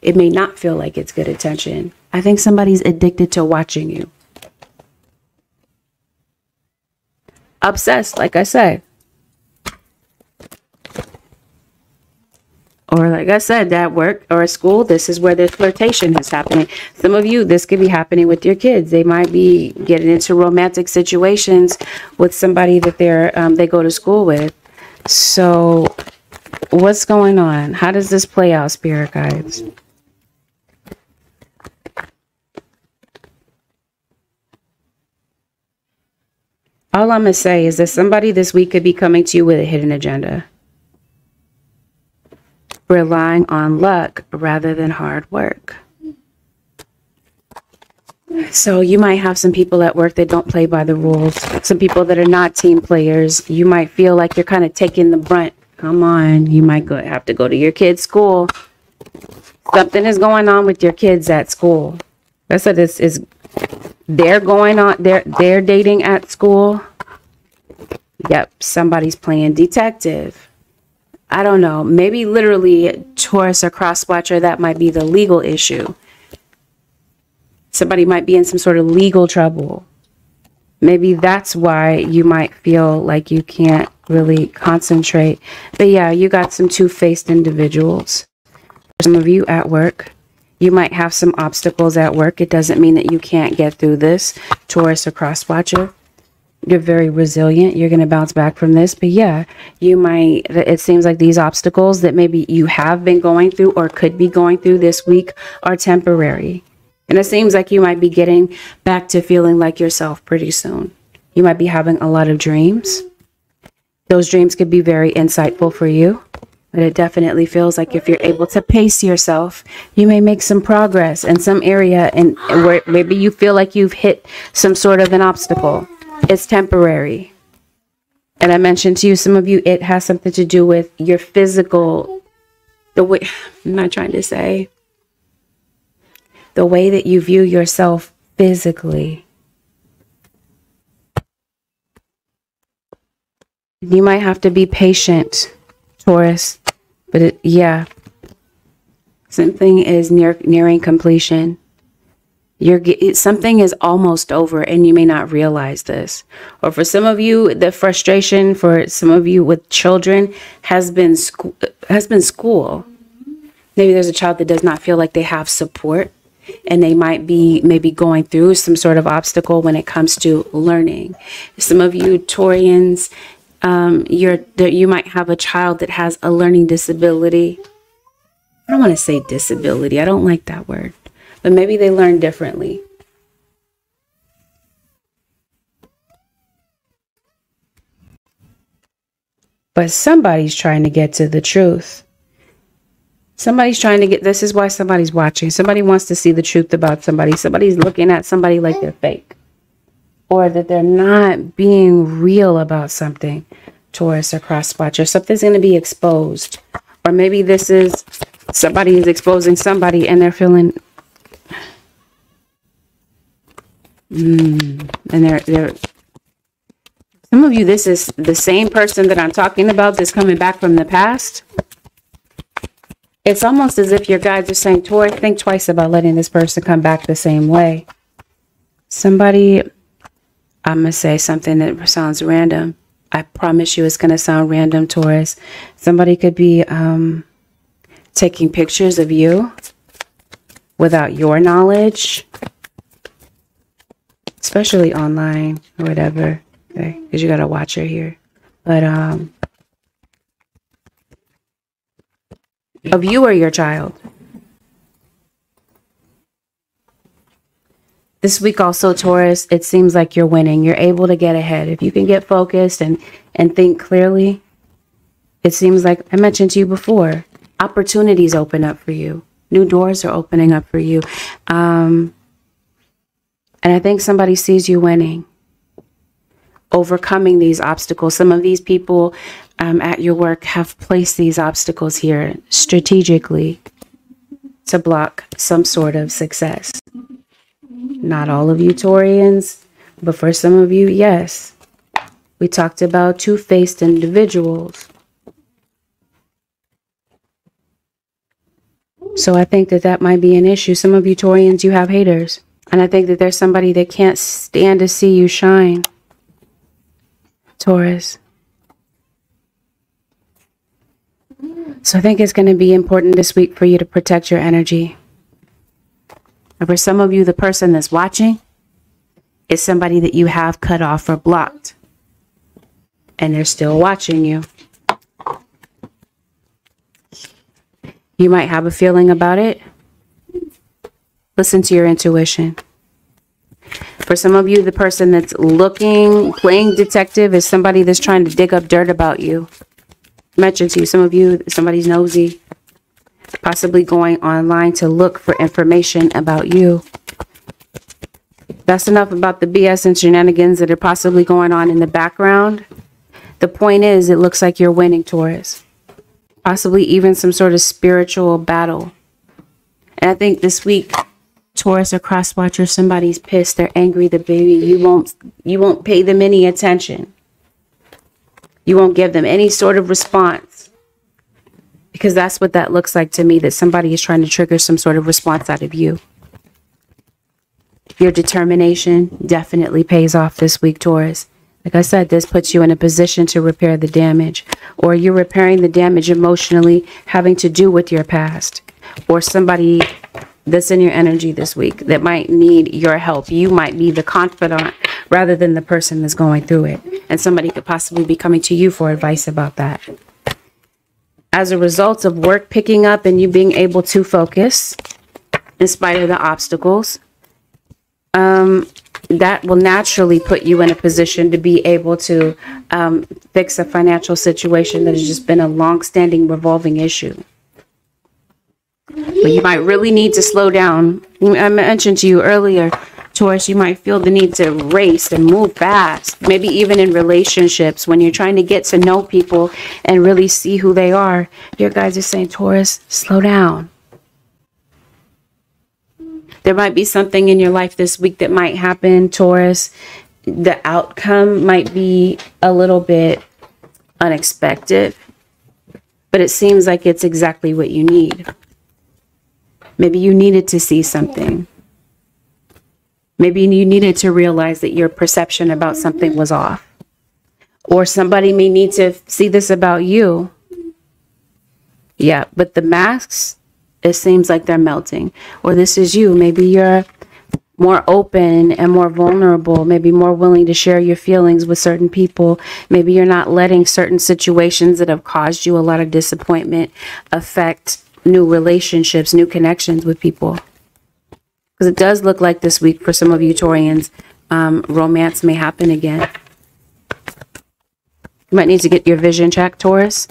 it may not feel like it's good attention. I think somebody's addicted to watching you. Obsessed, like I said. Or like I said, at work or at school, this is where the flirtation is happening. Some of you, this could be happening with your kids. They might be getting into romantic situations with somebody that they go to school with. So what's going on? How does this play out, spirit guides? All I'm going to say is that somebody this week could be coming to you with a hidden agenda. Relying on luck rather than hard work. So you might have some people at work that don't play by the rules. Some people that are not team players. You might feel like you're kind of taking the brunt. Come on, you might have to go to your kid's school. Something is going on with your kids at school. That's what this is. They're going on. They're dating at school. Yep, somebody's playing detective. I don't know, maybe literally Taurus or cross-watcher, that might be the legal issue. Somebody might be in some sort of legal trouble. Maybe that's why you might feel like you can't really concentrate. But yeah, you got some two-faced individuals. Some of you at work, you might have some obstacles at work. It doesn't mean that you can't get through this, Taurus or cross-watcher. You're very resilient. You're going to bounce back from this. But yeah, you might, it seems like these obstacles that maybe you have been going through or could be going through this week are temporary. And it seems like you might be getting back to feeling like yourself pretty soon. You might be having a lot of dreams. Those dreams could be very insightful for you. But it definitely feels like if you're able to pace yourself, you may make some progress in some area and where maybe you feel like you've hit some sort of an obstacle. It's temporary. And I mentioned to you, some of you, it has something to do with your physical, the way, I'm not trying to say, the way that you view yourself physically. You might have to be patient, Taurus, but yeah, something is nearing completion. Something is almost over and you may not realize this. Or for some of you, the frustration for some of you with children has been school. Maybe there's a child that does not feel like they have support and they might be maybe going through some sort of obstacle when it comes to learning. Some of you Taurians, you might have a child that has a learning disability. I don't want to say disability. I don't like that word. But maybe they learn differently. But somebody's trying to get to the truth. Somebody's trying to get, this is why somebody's watching. Somebody wants to see the truth about somebody. Somebody's looking at somebody like they're fake. Or that they're not being real about something. Taurus or cross-watcher. Something's going to be exposed. Or maybe this is, somebody is exposing somebody and they're feeling... And they're some of you, this is the same person that I'm talking about that's coming back from the past. It's almost as if your guides are saying, Taurus, think twice about letting this person come back the same way. Somebody, I'm going to say something that sounds random. I promise you it's going to sound random, Taurus. Somebody could be taking pictures of you without your knowledge, especially online or whatever, okay? Because you got a watcher here. But of you or your child. This week also, Taurus, it seems like you're winning. You're able to get ahead. If you can get focused and think clearly, it seems like I mentioned to you before, opportunities open up for you. New doors are opening up for you. And I think somebody sees you winning, overcoming these obstacles. Some of these people at your work have placed these obstacles here strategically to block some sort of success. Not all of you Taurians, but for some of you, yes. We talked about two-faced individuals. So I think that might be an issue. Some of you Taurians, you have haters. And I think that there's somebody that can't stand to see you shine, Taurus. So I think it's going to be important this week for you to protect your energy. And for some of you, the person that's watching is somebody that you have cut off or blocked. And they're still watching you. You might have a feeling about it. Listen to your intuition. For some of you, the person that's playing detective is somebody that's trying to dig up dirt about you. I mentioned to you, some of you, somebody's nosy. Possibly going online to look for information about you. That's enough about the BS and shenanigans that are possibly going on in the background. The point is, it looks like you're winning, Taurus. Possibly even some sort of spiritual battle. And I think this week, Taurus or cross watcher, somebody's pissed, they're angry, the baby, you won't pay them any attention. You won't give them any sort of response. Because that's what that looks like to me, that somebody is trying to trigger some sort of response out of you. Your determination definitely pays off this week, Taurus. Like I said, this puts you in a position to repair the damage. Or you're repairing the damage emotionally, having to do with your past. Or somebody that's in your energy this week that might need your help. You might be the confidant rather than the person that's going through it. And somebody could possibly be coming to you for advice about that. As a result of work picking up and you being able to focus in spite of the obstacles, that will naturally put you in a position to be able to fix a financial situation that has just been a long-standing revolving issue. But you might really need to slow down. I mentioned to you earlier, Taurus, you might feel the need to race and move fast. Maybe even in relationships, when you're trying to get to know people and really see who they are. Your guys are saying, Taurus, slow down. There might be something in your life this week that might happen, Taurus. The outcome might be a little bit unexpected, but it seems like it's exactly what you need. Maybe you needed to see something. Maybe you needed to realize that your perception about something was off. Or somebody may need to see this about you. Yeah, but the masks, it seems like they're melting. Or this is you. Maybe you're more open and more vulnerable. Maybe more willing to share your feelings with certain people. Maybe you're not letting certain situations that have caused you a lot of disappointment affect new relationships, new connections with people. Because it does look like this week for some of you Taurians, romance may happen again. You might need to get your vision checked, Taurus.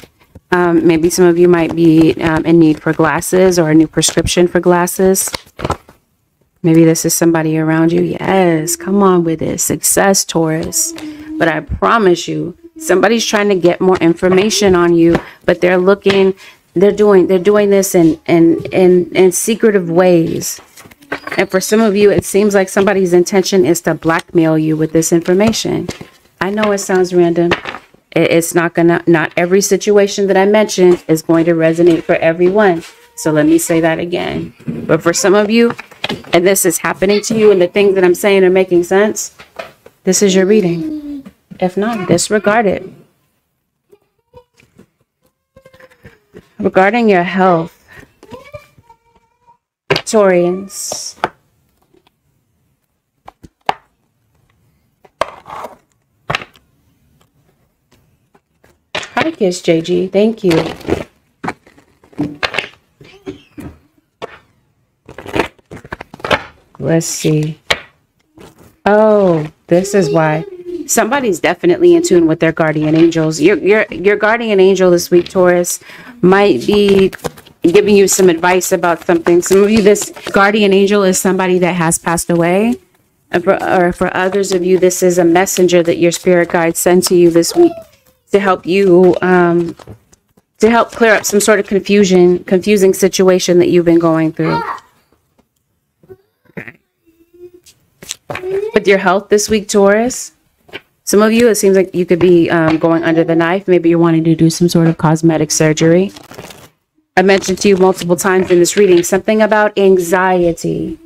Maybe some of you might be in need for glasses or a new prescription for glasses. Maybe this is somebody around you. Yes, come on with it. Success, Taurus. But I promise you, somebody's trying to get more information on you, but they're doing this in secretive ways. And for some of you, it seems like somebody's intention is to blackmail you with this information. I know it sounds random. It's not every situation that I mentioned is going to resonate for everyone. So let me say that again. But for some of you, and this is happening to you and the things that I'm saying are making sense, this is your reading. If not, disregard it. Regarding your health, Taurians. Hi, Kiss JG. Thank you. Let's see. Oh, this is why. Somebody's definitely in tune with their guardian angels. Your guardian angel this week, Taurus, might be giving you some advice about something. Some of you, this guardian angel is somebody that has passed away. Or for others of you, this is a messenger that your spirit guide sent to you this week to help you, to help clear up some sort of confusing situation that you've been going through. Okay. With your health this week, Taurus, some of you, it seems like you could be going under the knife. Maybe you're wanting to do some sort of cosmetic surgery. I mentioned to you multiple times in this reading something about anxiety.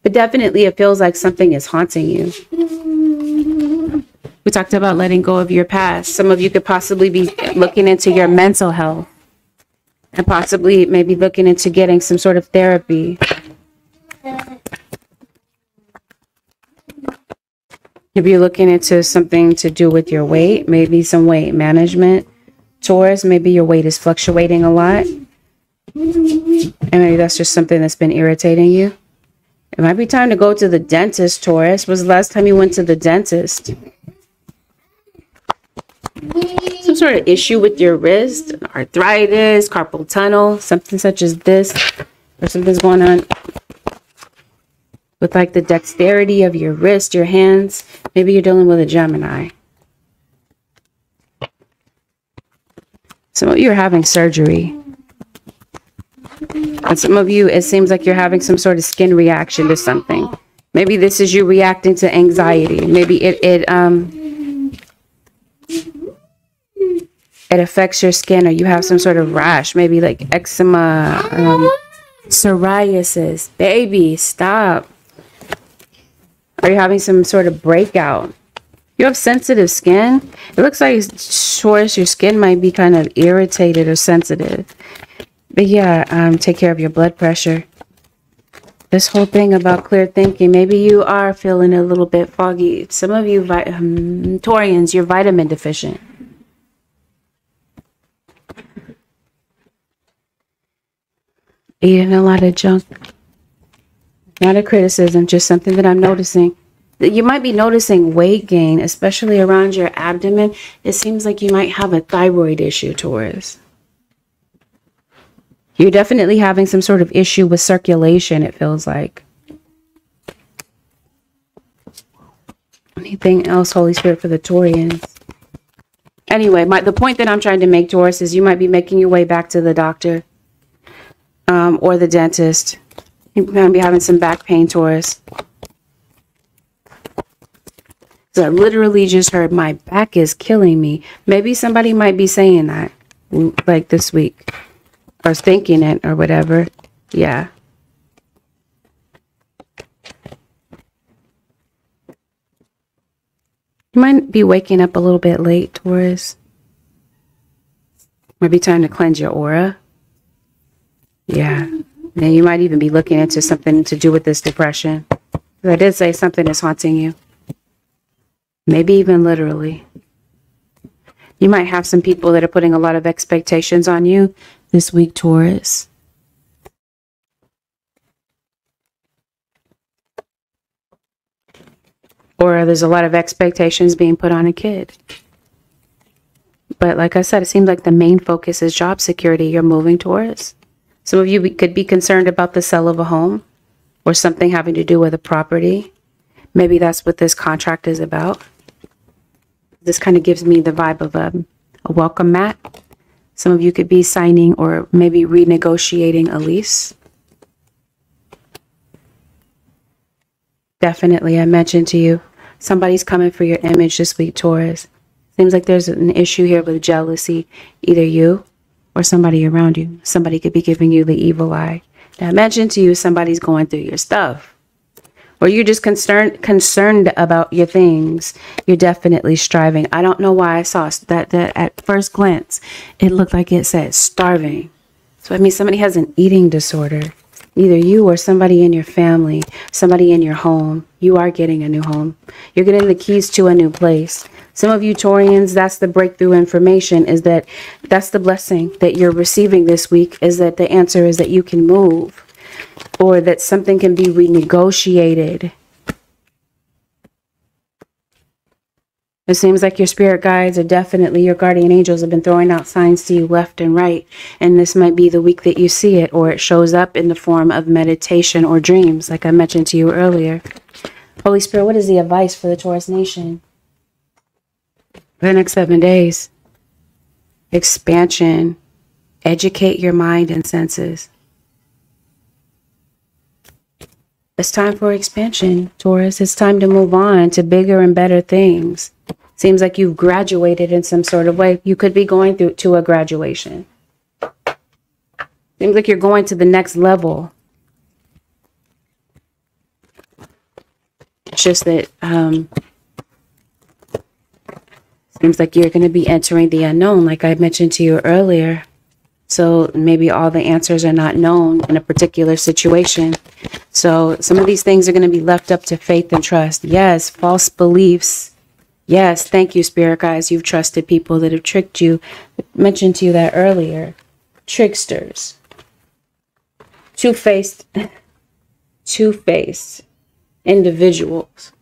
But definitely it feels like something is haunting you. We talked about letting go of your past. Some of you could possibly be looking into your mental health and possibly maybe looking into getting some sort of therapy. If you're looking into something to do with your weight, maybe some weight management. Taurus, maybe your weight is fluctuating a lot. And maybe that's just something that's been irritating you. It might be time to go to the dentist, Taurus. When was the last time you went to the dentist? Some sort of issue with your wrist, arthritis, carpal tunnel, something such as this. Or something's going on with like the dexterity of your wrist, your hands. Maybe you're dealing with a Gemini. Some of you are having surgery. And some of you, it seems like you're having some sort of skin reaction to something. Maybe this is you reacting to anxiety. Maybe it affects your skin, or you have some sort of rash, maybe like eczema, psoriasis. Baby, stop. Are you having some sort of breakout? You have sensitive skin. It looks like, Taurus, your skin might be kind of irritated or sensitive. But yeah, take care of your blood pressure. This whole thing about clear thinking, maybe you are feeling a little bit foggy. Some of you, Taurians, you're vitamin deficient. Eating a lot of junk. Not a criticism, just something that I'm noticing. You might be noticing weight gain, especially around your abdomen. It seems like you might have a thyroid issue, Taurus. You're definitely having some sort of issue with circulation, it feels like. Anything else, Holy Spirit, for the Taurians? Anyway, the point that I'm trying to make, Taurus, is you might be making your way back to the doctor or the dentist. You're going to be having some back pain, Taurus. So I literally just heard, my back is killing me. Maybe somebody might be saying that, like this week. Or thinking it, or whatever. Yeah. You might be waking up a little bit late, Taurus. Might be time to cleanse your aura. Yeah. And you might even be looking into something to do with this depression. I did say something is haunting you. Maybe even literally. You might have some people that are putting a lot of expectations on you this week, Taurus. Or there's a lot of expectations being put on a kid. But like I said, it seems like the main focus is job security. You're moving, Taurus. Some of you could be concerned about the sale of a home or something having to do with a property. Maybe that's what this contract is about. This kind of gives me the vibe of a welcome mat. Some of you could be signing or maybe renegotiating a lease. Definitely, I mentioned to you, somebody's coming for your image this week, Taurus. Seems like there's an issue here with jealousy. Either you or somebody around you. Somebody could be giving you the evil eye. Now, I mentioned to you somebody's going through your stuff, or you're just concerned about your things. You're definitely striving. I don't know why I saw that at first glance, it looked like it said starving. So I mean, somebody has an eating disorder. Either you or somebody in your family, somebody in your home. You are getting a new home. You're getting the keys to a new place. Some of you Taurians, that's the breakthrough information, is that's the blessing that you're receiving this week, is that the answer is that you can move, or that something can be renegotiated. It seems like your spirit guides are definitely, your guardian angels have been throwing out signs to you left and right. And this might be the week that you see it, or it shows up in the form of meditation or dreams, like I mentioned to you earlier. Holy Spirit, what is the advice for the Taurus nation for the next 7 days? Expansion. Educate your mind and senses. It's time for expansion, Taurus. It's time to move on to bigger and better things. Seems like you've graduated in some sort of way. You could be going through to a graduation. Seems like you're going to the next level. It's just that seems like you're going to be entering the unknown, like I mentioned to you earlier. So maybe all the answers are not known in a particular situation. So some of these things are going to be left up to faith and trust. Yes, false beliefs. Yes, thank you, spirit guides. You've trusted people that have tricked you. I mentioned to you that earlier. Tricksters. Two-faced individuals.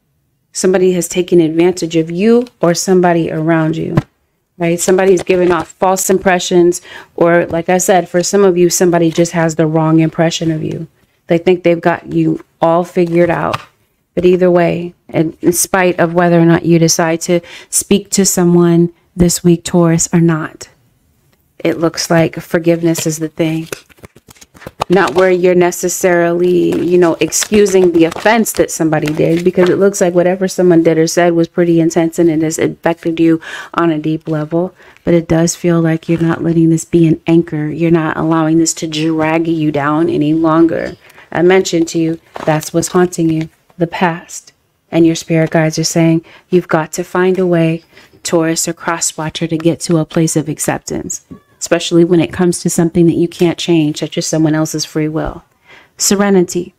Somebody has taken advantage of you or somebody around you. Right? Somebody's giving off false impressions, or like I said, for some of you, somebody just has the wrong impression of you. They think they've got you all figured out. But either way, and in spite of whether or not you decide to speak to someone this week, Taurus, or not, it looks like forgiveness is the thing. Not where you're necessarily, excusing the offense that somebody did, because it looks like whatever someone did or said was pretty intense and it has affected you on a deep level. But it does feel like you're not letting this be an anchor. You're not allowing this to drag you down any longer. I mentioned to you, that's what's haunting you, the past. And your spirit guides are saying, you've got to find a way, Taurus or cross-watcher, to get to a place of acceptance. Especially when it comes to something that you can't change, such as someone else's free will. Serenity.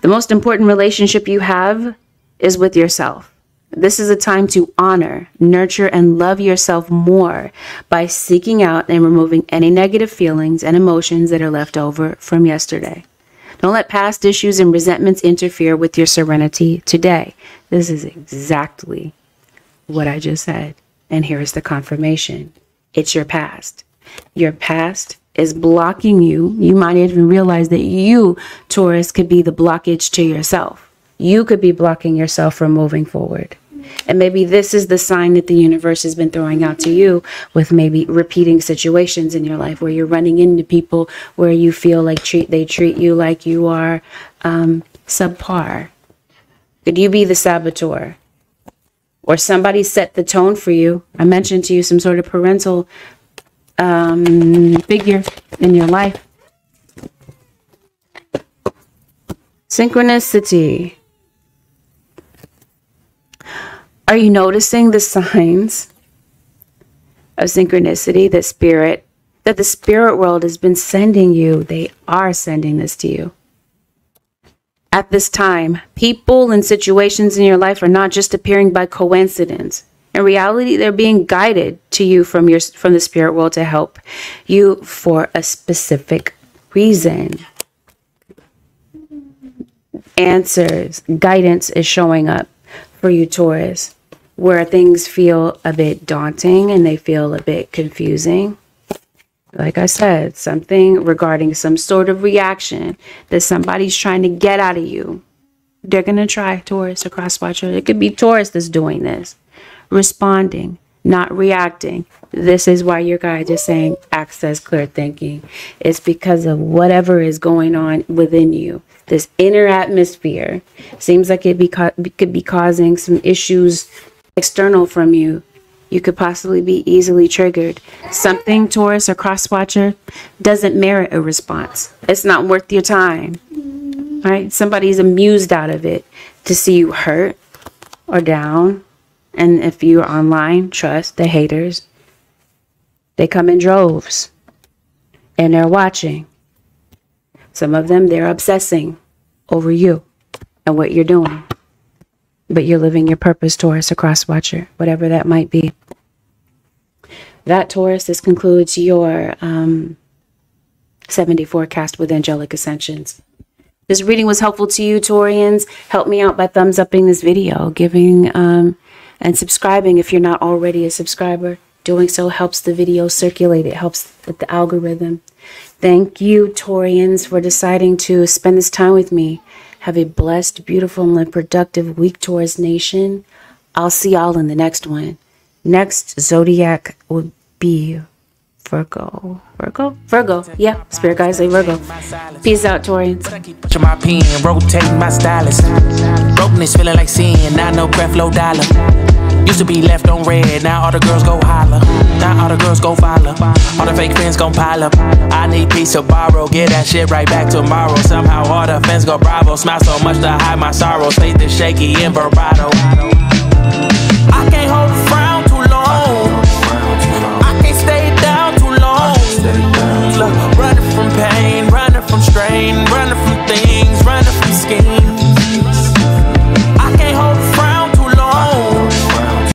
The most important relationship you have is with yourself. This is a time to honor, nurture, and love yourself more by seeking out and removing any negative feelings and emotions that are left over from yesterday. Don't let past issues and resentments interfere with your serenity today. This is exactly what I just said. And here is the confirmation. It's your past. Your past is blocking you. You might even realize that you, Taurus, could be the blockage to yourself. You could be blocking yourself from moving forward. And maybe this is the sign that the universe has been throwing out to you, with maybe repeating situations in your life where you're running into people where you feel like they treat you like you are subpar. Could you be the saboteur? Or somebody set the tone for you. I mentioned to you some sort of parental figure in your life. Synchronicity. Are you noticing the signs of synchronicity that the spirit world has been sending you? They are sending this to you. At this time, people and situations in your life are not just appearing by coincidence. In reality, they're being guided to you from the spirit world to help you for a specific reason. Answers, guidance is showing up for you, Taurus, where things feel a bit daunting and they feel a bit confusing. Like I said, something regarding some sort of reaction that somebody's trying to get out of you. They're going to try, Taurus or cross-watcher. It could be Taurus that's doing this. Responding, not reacting. This is why your guide is saying access clear thinking. It's because of whatever is going on within you. This inner atmosphere seems like it could be causing some issues external from you. You could possibly be easily triggered. Something, Taurus or cross-watcher, doesn't merit a response. It's not worth your time. Right? Somebody's amused out of it to see you hurt or down. And if you're online, trust the haters. They come in droves. And they're watching. Some of them, they're obsessing over you and what you're doing. But you're living your purpose, Taurus, a cross-watcher, whatever that might be. That, Taurus, this concludes your 74 cast with angelic ascensions. This reading was helpful to you, Taurians. Help me out by thumbs upping this video, giving and subscribing if you're not already a subscriber. Doing so helps the video circulate. It helps with the algorithm. Thank you, Taurians, for deciding to spend this time with me. Have a blessed, beautiful, and productive week, Taurus Nation. I'll see y'all in the next one. Next zodiac would be Virgo. Virgo. Yeah, spirit guys say Virgo. Peace out, Taurians. Put my pen, rotating my stylus. Brokenness feeling like sin, now no breath, low dollar. Used to be left on red, now all the girls go holler. Now all the girls go follow. All the fake fans gon' pile up. I need peace to borrow, get that shit right back tomorrow. Somehow all the fans go bravo. Smile so much to hide my sorrows. Faith is shaky in vibrato.